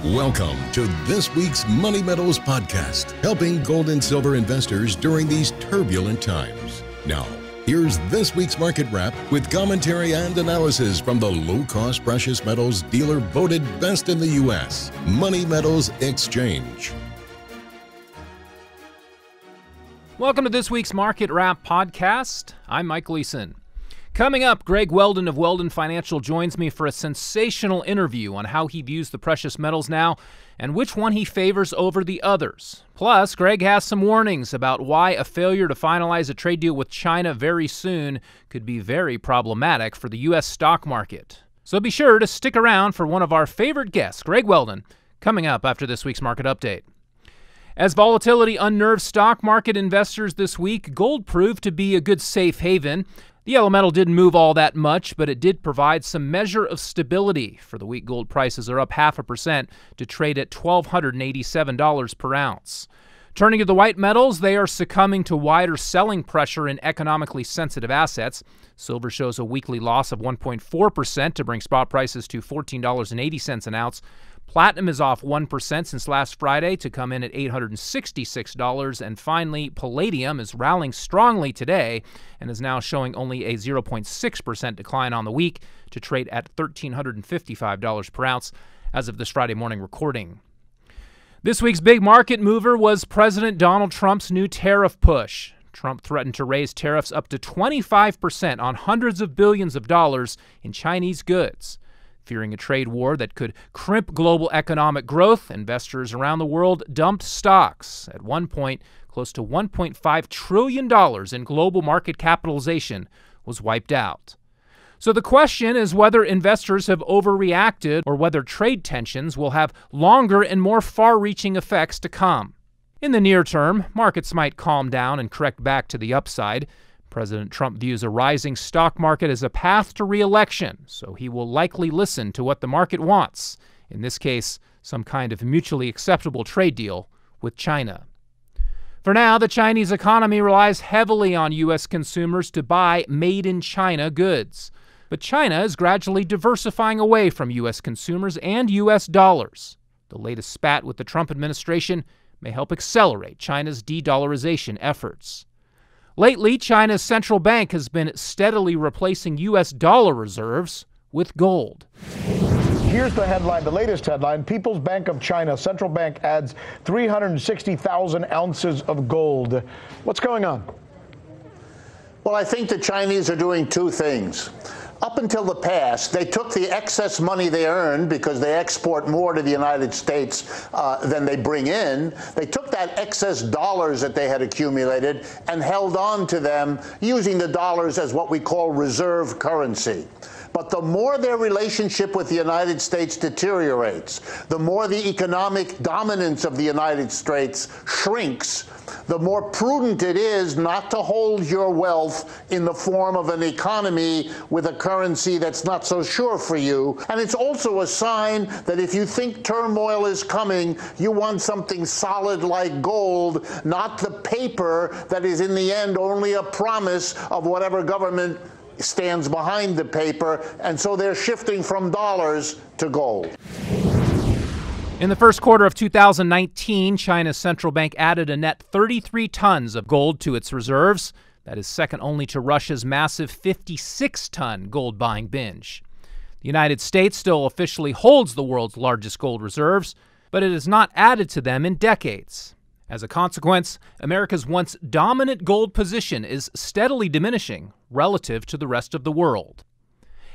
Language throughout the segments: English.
Welcome to this week's Money Metals podcast, helping gold and silver investors during these turbulent times. Now, here's this week's market wrap with commentary and analysis from the low-cost precious metals dealer voted best in the U.S., Money Metals Exchange. Welcome to this week's Market Wrap podcast. I'm Mike Gleason. Coming up, Greg Weldon of Weldon Financial joins me for a sensational interview on how he views the precious metals now and which one he favors over the others. Plus, Greg has some warnings about why a failure to finalize a trade deal with China very soon could be very problematic for the U.S. stock market. So be sure to stick around for one of our favorite guests, Greg Weldon, coming up after this week's market update. As volatility unnerved stock market investors this week, gold proved to be a good safe haven. The yellow metal didn't move all that much, but it did provide some measure of stability. For the week, gold prices are up 0.5% to trade at $1,287 per ounce. Turning to the white metals, they are succumbing to wider selling pressure in economically sensitive assets. Silver shows a weekly loss of 1.4% to bring spot prices to $14.80 an ounce. Platinum is off 1% since last Friday to come in at $866. And finally, palladium is rallying strongly today and is now showing only a 0.6% decline on the week to trade at $1,355 per ounce as of this Friday morning recording. This week's big market mover was President Donald Trump's new tariff push. Trump threatened to raise tariffs up to 25% on hundreds of billions of dollars in Chinese goods. Fearing a trade war that could crimp global economic growth, investors around the world dumped stocks. At one point, close to $1.5 trillion in global market capitalization was wiped out. So the question is whether investors have overreacted or whether trade tensions will have longer and more far-reaching effects to come. In the near term, markets might calm down and correct back to the upside. President Trump views a rising stock market as a path to re-election, so he will likely listen to what the market wants, in this case, some kind of mutually acceptable trade deal with China. For now, the Chinese economy relies heavily on U.S. consumers to buy made-in-China goods. But China is gradually diversifying away from U.S. consumers and U.S. dollars. The latest spat with the Trump administration may help accelerate China's de-dollarization efforts. Lately, China's central bank has been steadily replacing U.S. dollar reserves with gold. Here's the headline, the latest headline. People's Bank of China central bank adds 360,000 ounces of gold. What's going on? Well, I think the Chinese are doing two things. Up until the past, they took the excess money they earned because they export more to the United States than they bring in. They took that excess dollars that they had accumulated and held on to them using the dollars as what we call reserve currency. But the more their relationship with the United States deteriorates, the more the economic dominance of the United States shrinks, the more prudent it is not to hold your wealth in the form of an economy with a currency that's not so sure for you. And it's also a sign that if you think turmoil is coming, you want something solid like gold, not the paper that is in the end only a promise of whatever government stands behind the paper. And so they're shifting from dollars to gold. In the first quarter of 2019, China's central bank added a net 33 tons of gold to its reserves. That is second only to Russia's massive 56-ton gold buying binge. The United States still officially holds the world's largest gold reserves, but it has not added to them in decades. As a consequence, America's once dominant gold position is steadily diminishing relative to the rest of the world.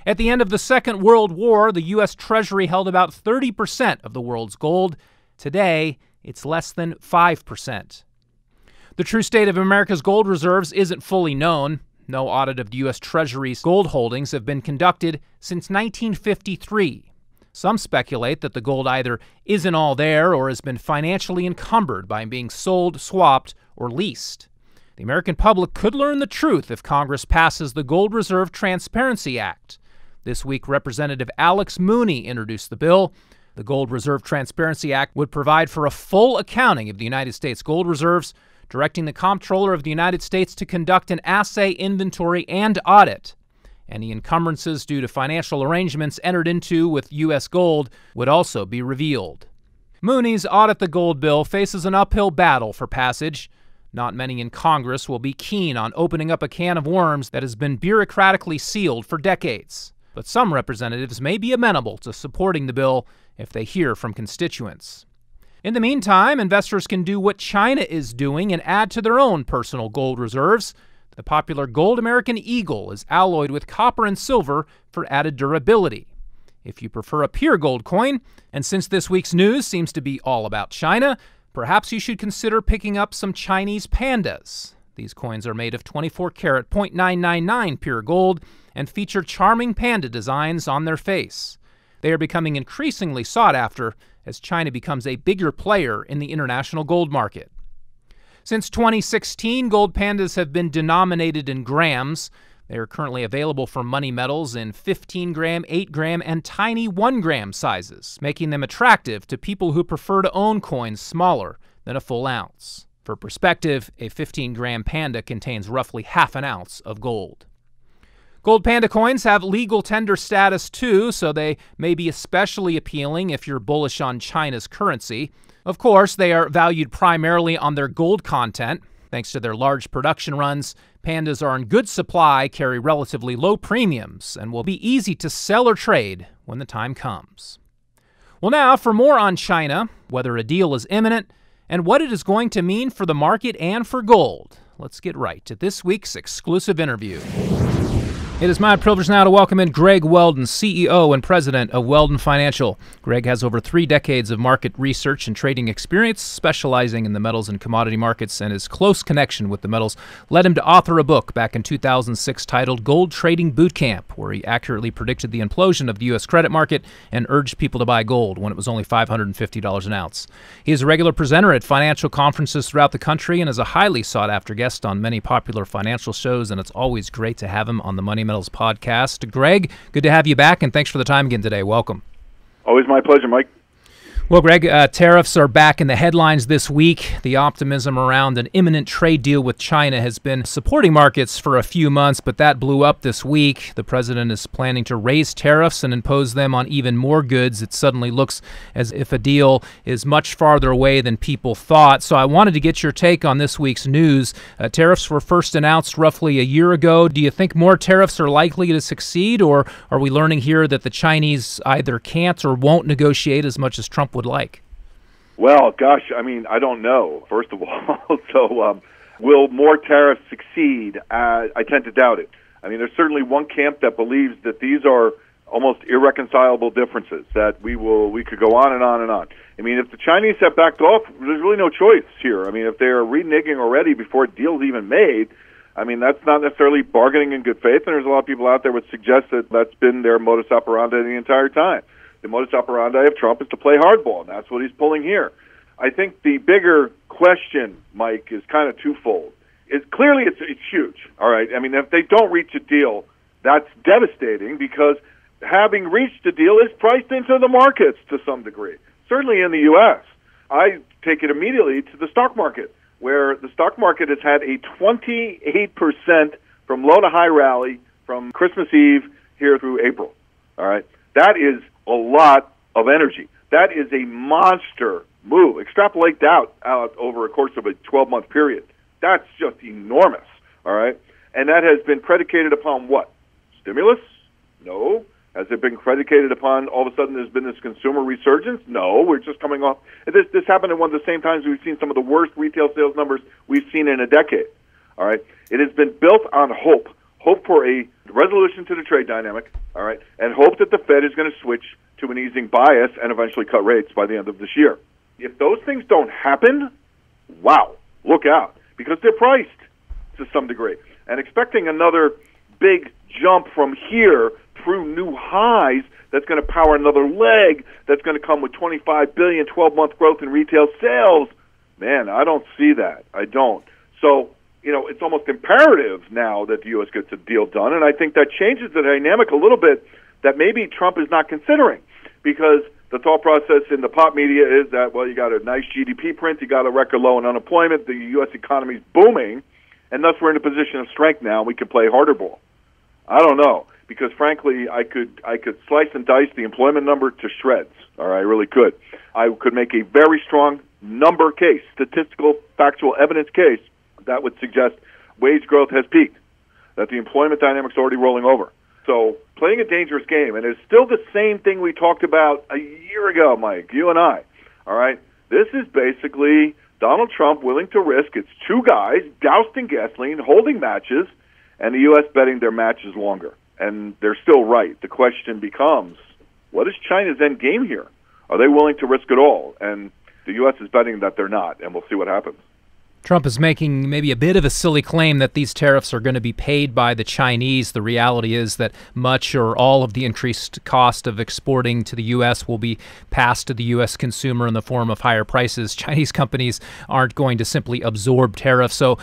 At the end of the Second World War, the U.S. Treasury held about 30% of the world's gold. Today, it's less than 5%. The true state of America's gold reserves isn't fully known. No audit of the U.S. Treasury's gold holdings have been conducted since 1953. Some speculate that the gold either isn't all there or has been financially encumbered by being sold, swapped, or leased. The American public could learn the truth if Congress passes the Gold Reserve Transparency Act. This week, Representative Alex Mooney introduced the bill. The Gold Reserve Transparency Act would provide for a full accounting of the United States gold reserves, directing the Comptroller of the United States to conduct an assay, inventory, and audit. Any encumbrances due to financial arrangements entered into with U.S. gold would also be revealed. Mooney's Audit the Gold bill faces an uphill battle for passage. Not many in Congress will be keen on opening up a can of worms that has been bureaucratically sealed for decades. But some representatives may be amenable to supporting the bill if they hear from constituents. In the meantime, investors can do what China is doing and add to their own personal gold reserves. The popular Gold American Eagle is alloyed with copper and silver for added durability. If you prefer a pure gold coin, and since this week's news seems to be all about China, perhaps you should consider picking up some Chinese Pandas. These coins are made of 24-karat .999 pure gold and feature charming panda designs on their face. They are becoming increasingly sought after as China becomes a bigger player in the international gold market. Since 2016, gold pandas have been denominated in grams. They are currently available for money metals in 15-gram, 8-gram, and tiny 1-gram sizes, making them attractive to people who prefer to own coins smaller than a full ounce. For perspective, a 15-gram panda contains roughly half an ounce of gold. Gold panda coins have legal tender status too, so they may be especially appealing if you're bullish on China's currency. Of course, they are valued primarily on their gold content. Thanks to their large production runs, pandas are in good supply, carry relatively low premiums, and will be easy to sell or trade when the time comes. Well, now for more on China, whether a deal is imminent, and what it is going to mean for the market and for gold, let's get right to this week's exclusive interview. It is my privilege now to welcome in Greg Weldon, CEO and President of Weldon Financial. Greg has over 3 decades of market research and trading experience, specializing in the metals and commodity markets, and his close connection with the metals led him to author a book back in 2006 titled Gold Trading Boot Camp, where he accurately predicted the implosion of the U.S. credit market and urged people to buy gold when it was only $550 an ounce. He is a regular presenter at financial conferences throughout the country and is a highly sought-after guest on many popular financial shows, and it's always great to have him on the Money Metals podcast. Greg, good to have you back, and thanks for the time again today. Welcome. Always my pleasure, Mike. Well, Greg, tariffs are back in the headlines this week. The optimism around an imminent trade deal with China has been supporting markets for a few months, but that blew up this week. The president is planning to raise tariffs and impose them on even more goods. It suddenly looks as if a deal is much farther away than people thought. So I wanted to get your take on this week's news. Tariffs were first announced roughly a year ago. Do you think more tariffs are likely to succeed, or are we learning here that the Chinese either can't or won't negotiate as much as Trump would like? Well, gosh, I mean, I don't know, first of all. So will more tariffs succeed? I tend to doubt it. I mean, there's certainly one camp that believes that these are almost irreconcilable differences, that we could go on and on and on. I mean, if the Chinese have backed off, there's really no choice here. I mean, if they're reneging already before a deal's even made, I mean, that's not necessarily bargaining in good faith, and there's a lot of people out there would suggest that that's been their modus operandi the entire time. The modus operandi of Trump is to play hardball, and that's what he's pulling here. I think the bigger question, Mike, is kind of twofold. Clearly, it's huge, all right? I mean, if they don't reach a deal, that's devastating because having reached a deal is priced into the markets to some degree, certainly in the U.S. I take it immediately to the stock market, where the stock market has had a 28% from low to high rally from Christmas Eve here through April, all right? That is a lot of energy. That is a monster move. Extrapolate that out over a course of a 12-month period. That's just enormous, all right? And that has been predicated upon what? Stimulus? No. Has it been predicated upon all of a sudden there's been this consumer resurgence? No. We're just coming off. This happened at one of the same times we've seen some of the worst retail sales numbers we've seen in a decade, all right? It has been built on hope. Hope for a resolution to the trade dynamic, all right, and hope that the Fed is going to switch to an easing bias and eventually cut rates by the end of this year. If those things don't happen, wow, look out, because they're priced to some degree. And expecting another big jump from here through new highs that's going to power another leg that's going to come with $25 billion, 12-month growth in retail sales, man, I don't see that. I don't. So, you know, it's almost imperative now that the U.S. gets a deal done, and I think that changes the dynamic a little bit that maybe Trump is not considering, because the thought process in the pop media is that, well, you got a nice GDP print, you got a record low in unemployment, the U.S. economy is booming, and thus we're in a position of strength now, and we can play harder ball. I don't know, because frankly, I could slice and dice the employment number to shreds. All right, I really could. I could make a very strong number case, statistical, factual evidence case that would suggest wage growth has peaked, that the employment dynamics are already rolling over. So playing a dangerous game, and it's still the same thing we talked about a year ago, Mike, you and I. All right, this is basically Donald Trump willing to risk. It's two guys doused in gasoline, holding matches, and the U.S. betting their matches longer. And they're still right. The question becomes, what is China's end game here? Are they willing to risk it all? And the U.S. is betting that they're not, and we'll see what happens. Trump is making maybe a bit of a silly claim that these tariffs are going to be paid by the Chinese. The reality is that much or all of the increased cost of exporting to the U.S. will be passed to the U.S. consumer in the form of higher prices. Chinese companies aren't going to simply absorb tariffs. So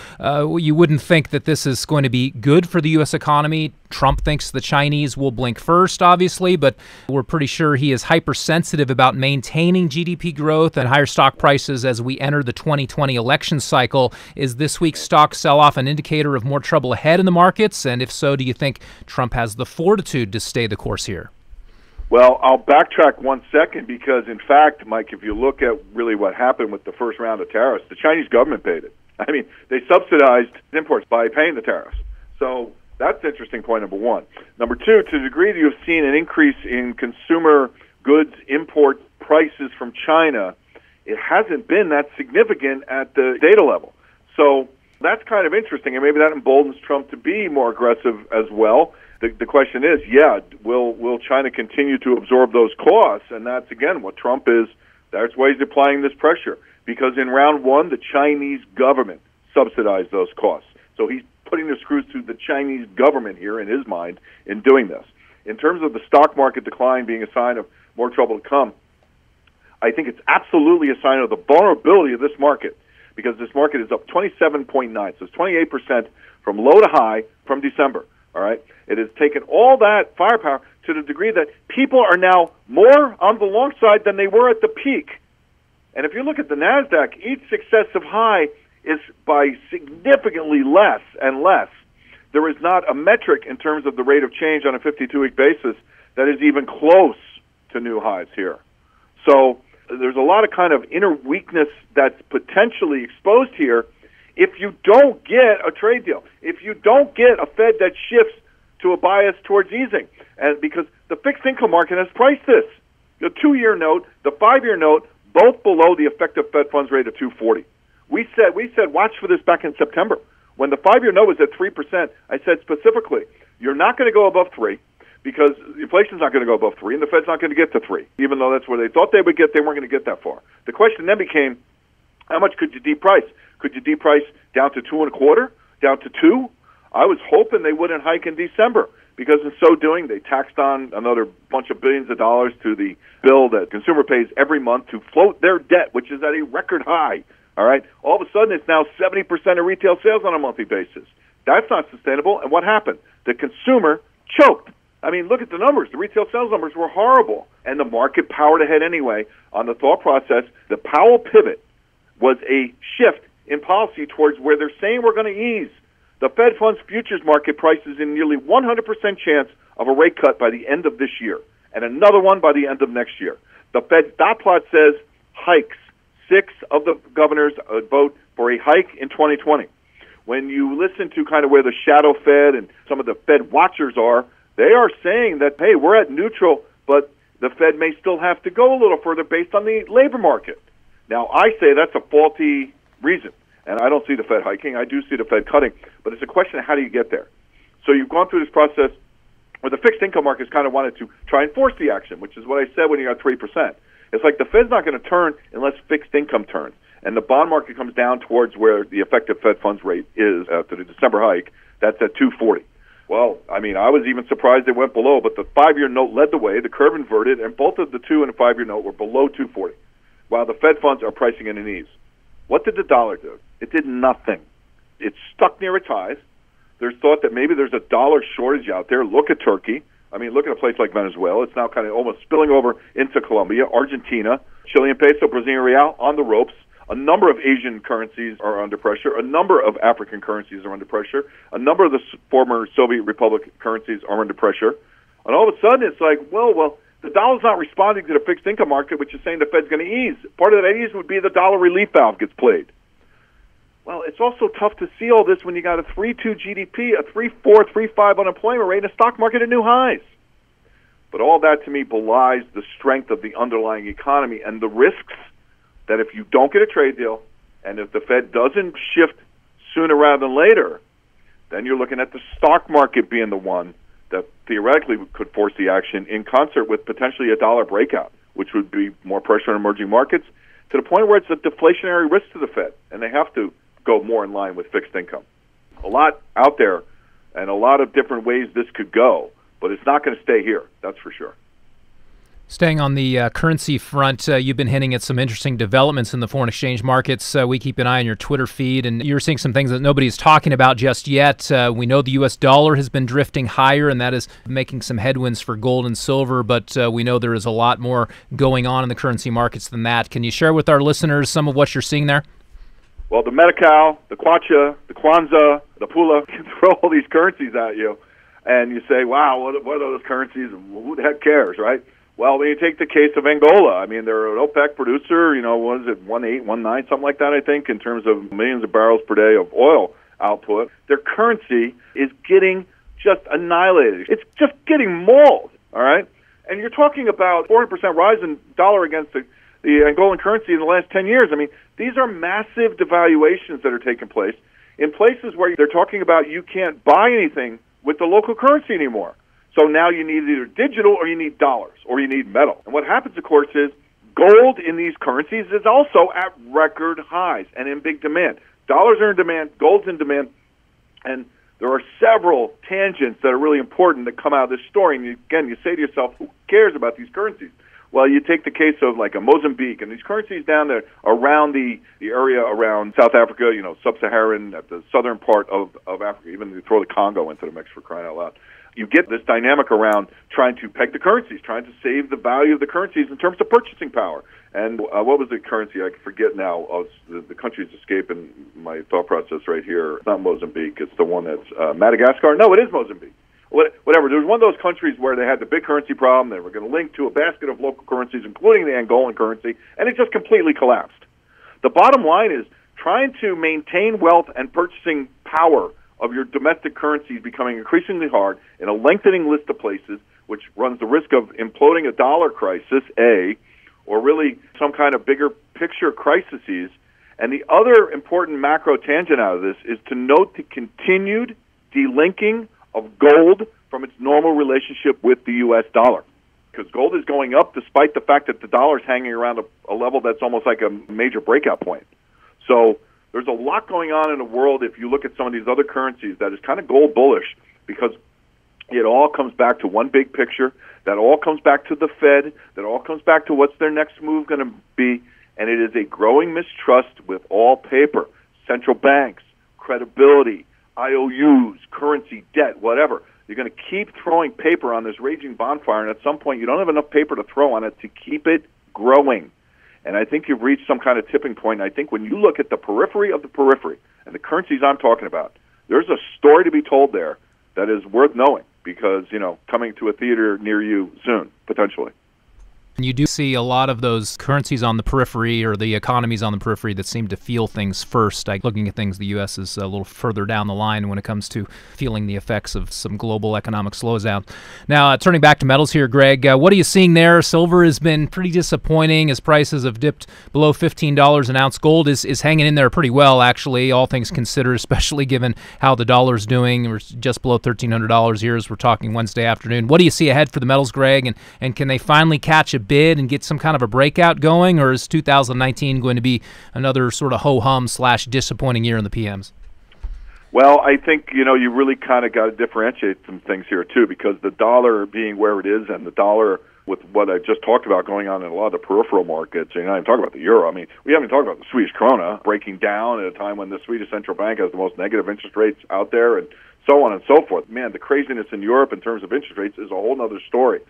you wouldn't think that this is going to be good for the U.S. economy. Trump thinks the Chinese will blink first, obviously, but we're pretty sure he is hypersensitive about maintaining GDP growth and higher stock prices as we enter the 2020 election cycle. Is this week's stock sell-off an indicator of more trouble ahead in the markets? And if so, do you think Trump has the fortitude to stay the course here? Well, I'll backtrack 1 second because, in fact, Mike, if you look at really what happened with the first round of tariffs, the Chinese government paid it. I mean, they subsidized imports by paying the tariffs. So that's interesting, point number one. Number two, to the degree that you've seen an increase in consumer goods import prices from China, it hasn't been that significant at the data level. So that's kind of interesting, and maybe that emboldens Trump to be more aggressive as well. The question is, will China continue to absorb those costs? And that's, again, what Trump is. That's why he's applying this pressure. Because in round one, the Chinese government subsidized those costs. So he's putting the screws to the Chinese government here, in his mind, in doing this. In terms of the stock market decline being a sign of more trouble to come, I think it's absolutely a sign of the vulnerability of this market, because this market is up 27.9, so it's 28% from low to high from December. All right, it has taken all that firepower to the degree that people are now more on the long side than they were at the peak. And if you look at the NASDAQ, each successive high is by significantly less and less. There is not a metric in terms of the rate of change on a 52-week basis that is even close to new highs here. So there's a lot of kind of inner weakness that's potentially exposed here if you don't get a trade deal, if you don't get a Fed that shifts to a bias towards easing. And because the fixed income market has priced this. The 2-year note, the 5-year note, both below the effective Fed funds rate of 240. We said watch for this back in September. When the 5-year note was at 3%, I said specifically, you're not going to go above 3 because inflation's not going to go above 3 and the Fed's not going to get to 3. Even though that's where they thought they would get, they weren't going to get that far. The question then became, how much could you deprice? Could you deprice down to 2.25, down to 2? I was hoping they wouldn't hike in December, because in so doing, they taxed on another bunch of billions of dollars to the bill that consumer pays every month to float their debt, which is at a record high. All right. All of a sudden, it's now 70% of retail sales on a monthly basis. That's not sustainable. And what happened? The consumer choked. I mean, look at the numbers. The retail sales numbers were horrible. And the market powered ahead anyway on the thought process. The Powell pivot was a shift in policy towards where they're saying we're going to ease. The Fed funds futures market prices in nearly 100% chance of a rate cut by the end of this year and another one by the end of next year. The Fed dot plot says hikes. 6 of the governors vote for a hike in 2020. When you listen to kind of where the shadow Fed and some of the Fed watchers are, they are saying that, hey, we're at neutral, but the Fed may still have to go a little further based on the labor market. Now, I say that's a faulty reason, and I don't see the Fed hiking. I do see the Fed cutting, but it's a question of how do you get there. So you've gone through this process where the fixed income markets kind of wanted to try and force the action, which is what I said when you got 3%. It's like the Fed's not going to turn unless fixed income turns, and the bond market comes down towards where the effective Fed funds rate is after the December hike. That's at 240. Well, I mean, I was even surprised it went below, but the 5-year note led the way. The curve inverted, and both of the 2- and 5-year note were below 240, while the Fed funds are pricing in an ease. What did the dollar do? It did nothing. It stuck near its highs. There's thought that maybe there's a dollar shortage out there. Look at Turkey. I mean, look at a place like Venezuela. It's now kind of almost spilling over into Colombia, Argentina, Chilean peso, Brazilian real on the ropes. A number of Asian currencies are under pressure. A number of African currencies are under pressure. A number of the former Soviet Republic currencies are under pressure. And all of a sudden, it's like, well, the dollar's not responding to the fixed income market, which is saying the Fed's going to ease. Part of that ease would be the dollar relief valve gets played. Well, it's also tough to see all this when you got a 3.2 GDP, a 3.4, 3.5 unemployment rate, and a stock market at new highs. But all that, to me, belies the strength of the underlying economy and the risks that if you don't get a trade deal and if the Fed doesn't shift sooner rather than later, then you're looking at the stock market being the one that theoretically could force the action in concert with potentially a dollar breakout, which would be more pressure on emerging markets to the point where it's a deflationary risk to the Fed, and they have to go more in line with fixed income. A lot out there and a lot of different ways this could go, but it's not going to stay here, that's for sure. Staying on the currency front, you've been hinting at some interesting developments in the foreign exchange markets. We keep an eye on your Twitter feed, and you're seeing some things that nobody's talking about just yet. We know the U.S. dollar has been drifting higher, and that is making some headwinds for gold and silver, but we know there is a lot more going on in the currency markets than that. Can you share with our listeners some of what you're seeing there? Well, the Medi-Cal, the Kwacha, the Kwanzaa, the Pula can throw all these currencies at you, and you say, wow, what are those currencies, and who the heck cares, right? Well, when you take the case of Angola, I mean, they're an OPEC producer, what is it, 1.8, 1.9, something like that, I think, in terms of millions of barrels per day of oil output. Their currency is getting just annihilated. It's just getting mauled, all right? And you're talking about 400% rise in dollar against the Angolan currency in the last 10 years. I mean, these are massive devaluations that are taking place in places where they're talking about you can't buy anything with the local currency anymore. So now you need either digital or you need dollars or you need metal. And what happens, of course, is gold in these currencies is also at record highs and in big demand. Dollars are in demand, gold's in demand, and there are several tangents that are really important that come out of this story. And you say to yourself, who cares about these currencies? Well, you take the case of like a Mozambique and these currencies down there around the area around South Africa, sub-Saharan, at the southern part of Africa, even you throw the Congo into the mix for crying out loud. You get this dynamic around trying to peg the currencies, trying to save the value of the currencies in terms of purchasing power. And what was the currency? I forget now. The country's escaping my thought process right here. It's not Mozambique. It's the one that's Madagascar. No, it is Mozambique. Whatever. There was one of those countries where they had the big currency problem. They were going to link to a basket of local currencies, including the Angolan currency, and it just completely collapsed. The bottom line is trying to maintain wealth and purchasing power of your domestic currency is becoming increasingly hard in a lengthening list of places, which runs the risk of imploding a dollar crisis, or really some kind of bigger picture crises. And the other important macro tangent out of this is to note the continued delinking of gold from its normal relationship with the U.S. dollar. Because gold is going up despite the fact that the dollar is hanging around a level that's almost like a major breakout point. So there's a lot going on in the world if you look at some of these other currencies that is kind of gold bullish, because it all comes back to one big picture, that all comes back to the Fed, that all comes back to what's their next move going to be, and it is a growing mistrust with all paper, central banks, credibility, IOUs, currency, debt, whatever. You're going to keep throwing paper on this raging bonfire, and at some point you don't have enough paper to throw on it to keep it growing. And I think you've reached some kind of tipping point. And I think when you look at the periphery of the periphery and the currencies I'm talking about, there's a story to be told there that is worth knowing because, coming to a theater near you soon, potentially. You do see a lot of those currencies on the periphery or the economies on the periphery that seem to feel things first. Looking at things, the U.S. is a little further down the line when it comes to feeling the effects of some global economic slowdown. Now, turning back to metals here, Greg, what are you seeing there? Silver has been pretty disappointing as prices have dipped below $15 an ounce. Gold is hanging in there pretty well, actually, all things considered, especially given how the dollar's doing. We're just below $1,300 here as we're talking Wednesday afternoon. What do you see ahead for the metals, Greg, and can they finally catch a bid and get some kind of a breakout going, or is 2019 going to be another sort of ho-hum / disappointing year in the PMs? Well, I think, you really kind of got to differentiate some things here, too, because the dollar being where it is and the dollar with what I just talked about going on in a lot of the peripheral markets, you're not even talking about the euro. I mean, we haven't talked about the Swedish krona breaking down at a time when the Swedish central bank has the most negative interest rates out there and so on and so forth. Man, the craziness in Europe in terms of interest rates is a whole other story.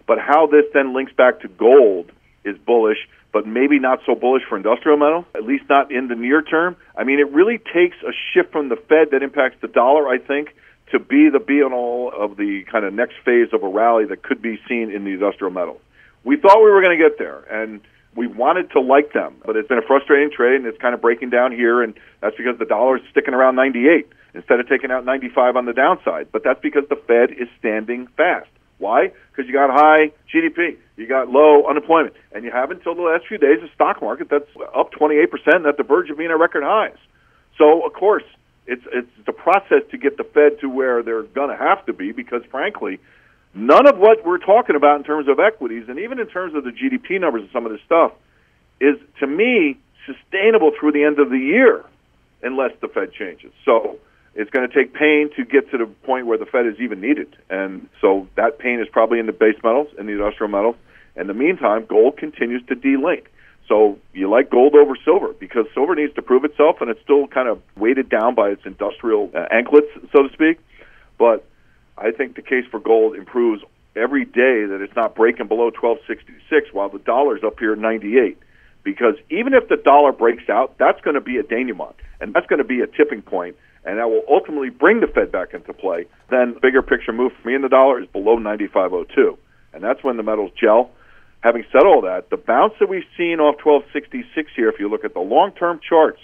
But how this then links back to gold is bullish, but maybe not so bullish for industrial metal, at least not in the near term. I mean, it really takes a shift from the Fed that impacts the dollar, I think, to be the be-and-all of the kind of next phase of a rally that could be seen in the industrial metals. We thought we were going to get there, and we wanted to like them, but it's been a frustrating trade, and it's kind of breaking down here, and that's because the dollar is sticking around 98 instead of taking out 95 on the downside. But that's because the Fed is standing fast. Why? Because you got high GDP, you got low unemployment, and you have until the last few days a stock market that's up 28% and at the verge of being at record highs. So, of course, it's the process to get the Fed to where they're going to have to be because, frankly, none of what we're talking about in terms of equities and even in terms of the GDP numbers and some of this stuff is, to me, sustainable through the end of the year unless the Fed changes. So it's going to take pain to get to the point where the Fed is even needed. And so that pain is probably in the base metals and the industrial metals. In the meantime, gold continues to de-link. So you like gold over silver because silver needs to prove itself, and it's still kind of weighted down by its industrial anklets, so to speak. But I think the case for gold improves every day that it's not breaking below 1266 while the dollar's up here at 98. Because even if the dollar breaks out, that's going to be a denouement, and that's going to be a tipping point, and that will ultimately bring the Fed back into play. Then the bigger picture move for me in the dollar is below 95.02, and that's when the metals gel. Having said all that, the bounce that we've seen off 1266 here, if you look at the long-term charts,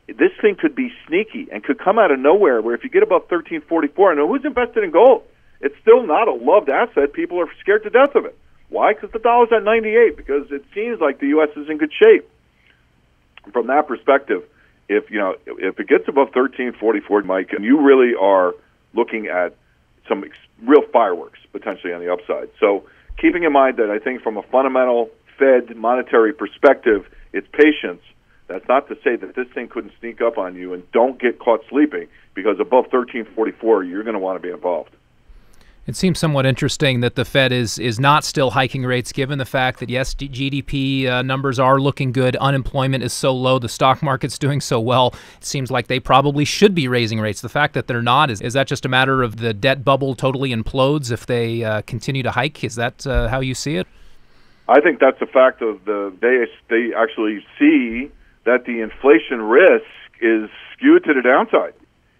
this thing could be sneaky and could come out of nowhere where if you get above 1344, and who's invested in gold? It's still not a loved asset. People are scared to death of it. Why? Because the dollar's at 98, because it seems like the U.S. is in good shape. From that perspective, if it gets above 1344, Mike, and you really are looking at some real fireworks potentially on the upside. So keeping in mind that I think from a fundamental Fed monetary perspective, it's patience. That's not to say that this thing couldn't sneak up on you, and don't get caught sleeping, because above 1344, you're going to want to be involved. It seems somewhat interesting that the Fed is not still hiking rates, given the fact that, yes, GDP numbers are looking good, unemployment is so low, the stock market's doing so well. It seems like they probably should be raising rates. The fact that they're not, is that just a matter of the debt bubble totally implodes if they continue to hike? Is that how you see it? I think that's a fact of they actually see that the inflation risk is skewed to the downside.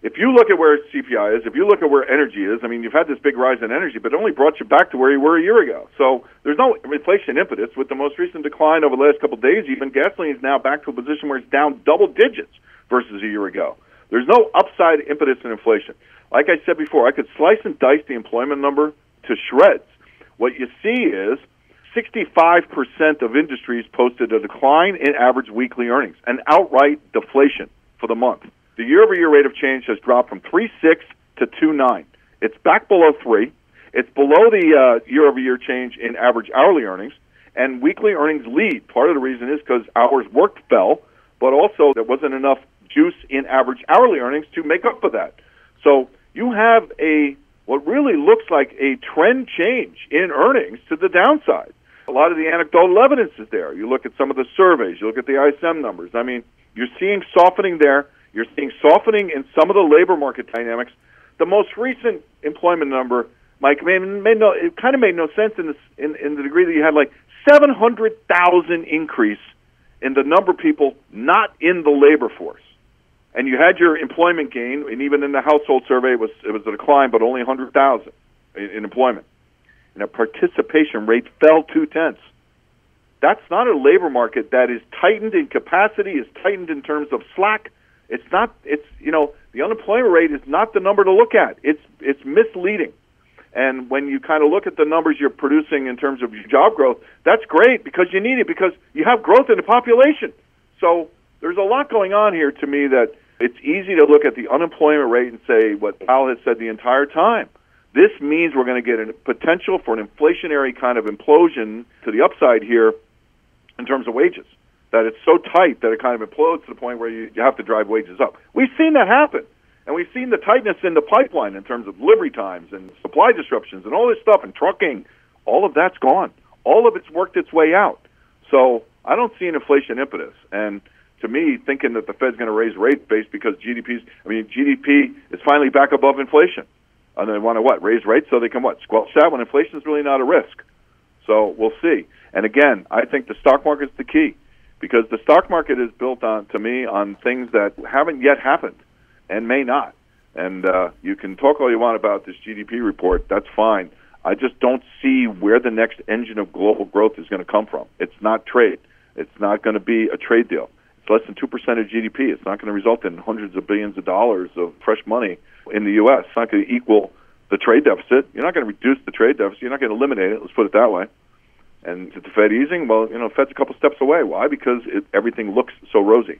If you look at where CPI is, if you look at where energy is, I mean, you've had this big rise in energy, but it only brought you back to where you were a year ago. So there's no inflation impetus. With the most recent decline over the last couple of days, even gasoline is now back to a position where it's down double digits versus a year ago. There's no upside impetus in inflation. Like I said before, I could slice and dice the employment number to shreds. What you see is 65% of industries posted a decline in average weekly earnings, an outright deflation for the month. The year-over-year rate of change has dropped from 3.6 to 2.9. It's back below 3. It's below the year-over-year change in average hourly earnings, and weekly earnings lead. Part of the reason is because hours worked fell, but also there wasn't enough juice in average hourly earnings to make up for that. So you have what really looks like a trend change in earnings to the downside. A lot of the anecdotal evidence is there. You look at some of the surveys. You look at the ISM numbers. I mean, you're seeing softening there. You're seeing softening in some of the labor market dynamics. The most recent employment number, Mike, it kind of made no sense in the degree that you had like 700,000 increase in the number of people not in the labor force. And you had your employment gain, and even in the household survey, it was a decline, but only 100,000 in employment. And a participation rate fell 0.2. That's not a labor market that is tightened in capacity, is tightened in terms of slack. The unemployment rate is not the number to look at. It's misleading. And when you kind of look at the numbers you're producing in terms of your job growth, that's great because you need it, because you have growth in the population. So there's a lot going on here to me that it's easy to look at the unemployment rate and say what Powell has said the entire time. This means we're going to get a potential for an inflationary kind of implosion to the upside here in terms of wages, that it's so tight that it kind of implodes to the point where you have to drive wages up. We've seen that happen, and we've seen the tightness in the pipeline in terms of delivery times and supply disruptions and all this stuff and trucking. All of that's gone. All of it's worked its way out. So I don't see an inflation impetus. And to me, thinking that the Fed's going to raise rates based because GDP is finally back above inflation. And they want to raise rates so they can squelch that when inflation is really not a risk. So we'll see. And again, I think the stock market's the key, because the stock market is built on, to me, on things that haven't yet happened and may not. And you can talk all you want about this GDP report. That's fine. I just don't see where the next engine of global growth is going to come from. It's not trade. It's not going to be a trade deal. It's less than 2% of GDP. It's not going to result in hundreds of billions of dollars of fresh money in the U.S. It's not going to equal the trade deficit. You're not going to reduce the trade deficit. You're not going to eliminate it. Let's put it that way. And is the Fed easing? Well, Fed's a couple steps away. Why? Because everything looks so rosy.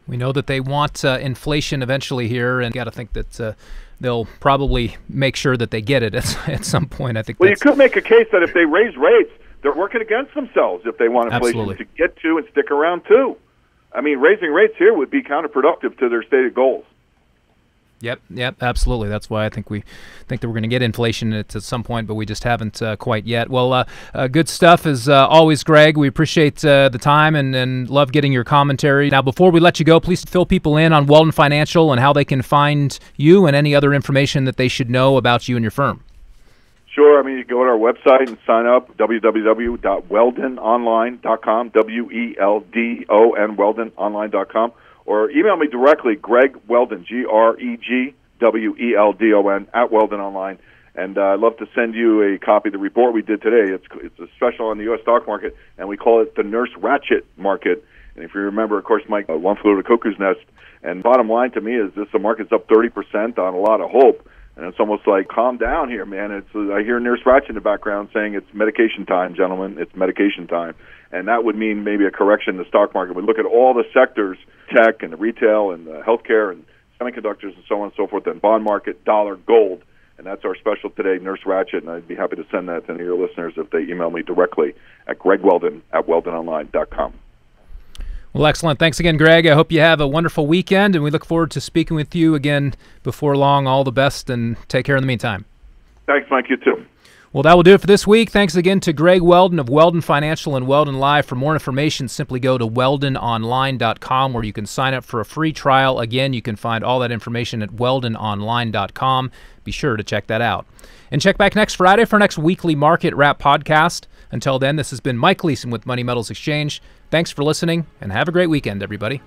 We know that they want inflation eventually here, and got to think that they'll probably make sure that they get it at some point. I think. Well, you could make a case that if they raise rates, they're working against themselves if they want inflation Absolutely. to get to and stick around too. I mean, raising rates here would be counterproductive to their stated goals. Yep, absolutely. That's why I think we think that we're going to get inflation at some point, but we just haven't quite yet. Well, good stuff as always, Greg. We appreciate the time and love getting your commentary. Now, before we let you go, please fill people in on Weldon Financial and how they can find you and any other information that they should know about you and your firm. Sure. I mean, you can go to our website and sign up, www.weldononline.com, WELDON, weldononline.com. Or email me directly, Greg Weldon, GregWeldon, at Weldon Online. And I'd love to send you a copy of the report we did today. It's a special on the U.S. stock market, and we call it the Nurse Ratched market. And if you remember, of course, Mike, one flew to the cuckoo's nest. And bottom line to me is the market's up 30% on a lot of hope. And it's almost like, calm down here, man. I hear Nurse Ratched in the background saying it's medication time, gentlemen. It's medication time. And that would mean maybe a correction in the stock market. We look at all the sectors, tech and the retail and the healthcare and semiconductors and so on and so forth, and bond market, dollar, gold. And that's our special today, Nurse Ratched. And I'd be happy to send that to any of your listeners if they email me directly at GregWeldon at weldononline.com. Well, excellent. Thanks again, Greg. I hope you have a wonderful weekend, and we look forward to speaking with you again before long. All the best, and take care in the meantime. Thanks, Mike. You too. Well, that will do it for this week. Thanks again to Greg Weldon of Weldon Financial and Weldon Live. For more information, simply go to weldononline.com, where you can sign up for a free trial. Again, you can find all that information at weldononline.com. Be sure to check that out. And check back next Friday for our next weekly Market Wrap podcast. Until then, this has been Mike Leeson with Money Metals Exchange. Thanks for listening, and have a great weekend, everybody.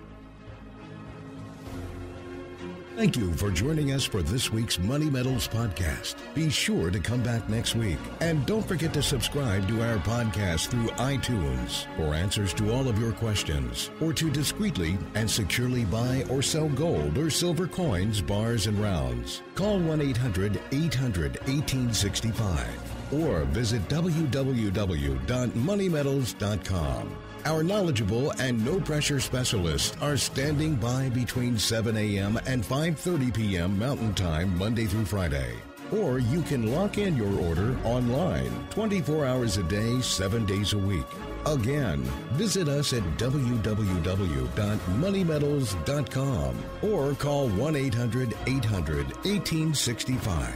Thank you for joining us for this week's Money Metals podcast. Be sure to come back next week. And don't forget to subscribe to our podcast through iTunes for answers to all of your questions, or to discreetly and securely buy or sell gold or silver coins, bars, and rounds. Call 1-800-800-1865 or visit www.moneymetals.com. Our knowledgeable and no-pressure specialists are standing by between 7 a.m. and 5:30 p.m. Mountain Time, Monday through Friday. Or you can lock in your order online, 24 hours a day, 7 days a week. Again, visit us at www.moneymetals.com or call 1-800-800-1865.